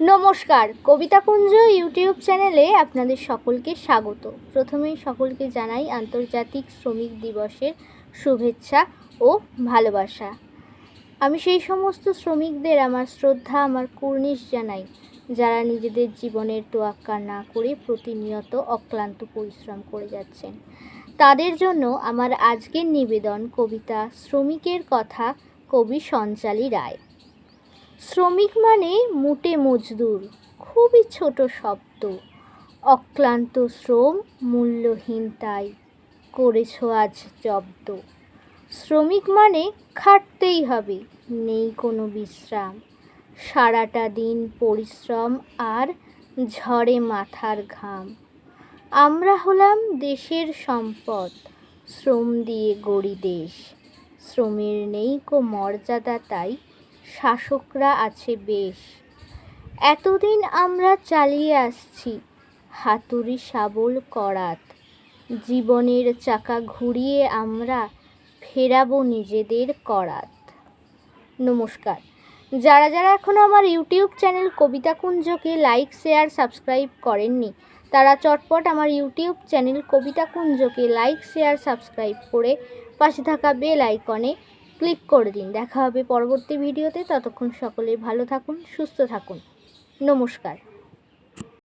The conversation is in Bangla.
নমস্কার, কবিতাকুঞ্জ ইউটিউব চ্যানেলে আপনাদের সকলকে স্বাগত। প্রথমেই সকলকে জানাই আন্তর্জাতিক শ্রমিক দিবসের শুভেচ্ছা ও ভালোবাসা। আমি সেই সমস্ত শ্রমিকদের আমার শ্রদ্ধা, আমার কুর্নিশ জানাই, যারা নিজেদের জীবনের তোয়াক্কা না করে প্রতিনিয়ত অক্লান্ত পরিশ্রম করে যাচ্ছেন। তাদের জন্য আমার আজকের নিবেদন কবিতা শ্রমিকের কথা, কবি সঞ্চালী রায়। শ্রমিক মানে মুটে মজদুর, খুবই ছোট শব্দ। অক্লান্ত শ্রম মূল্যহীন, তাই করেছ আজ জব্দ। শ্রমিক মানে খাটতেই হবে, নেই কোনো বিশ্রাম। সারাটা দিন পরিশ্রম আর ঝরে মাথার ঘাম। আমরা হলাম দেশের সম্পদ, শ্রম দিয়ে গড়ি দেশ। শ্রমের নেই কো মর্যাদা, তাই শাসকরা আছে বেশ। এতদিন আমরা চালিয়ে আসছি হাতুড়ি শাবল করাত। জীবনের চাকা ঘুরিয়ে আমরা ফেরাবো নিজেদের করাত। নমস্কার। যারা যারা এখনও আমার ইউটিউব চ্যানেল কবিতাকুঞ্জকে লাইক, শেয়ার, সাবস্ক্রাইব করেননি, তারা চটপট আমার ইউটিউব চ্যানেল কবিতাকুঞ্জকে লাইক, শেয়ার, সাবস্ক্রাইব করে পাশে থাকা বেল আইকনে ক্লিক করে দিন। দেখা হবে পরবর্তী ভিডিওতে। ততক্ষণ সকলে ভালো থাকুন, সুস্থ থাকুন। নমস্কার।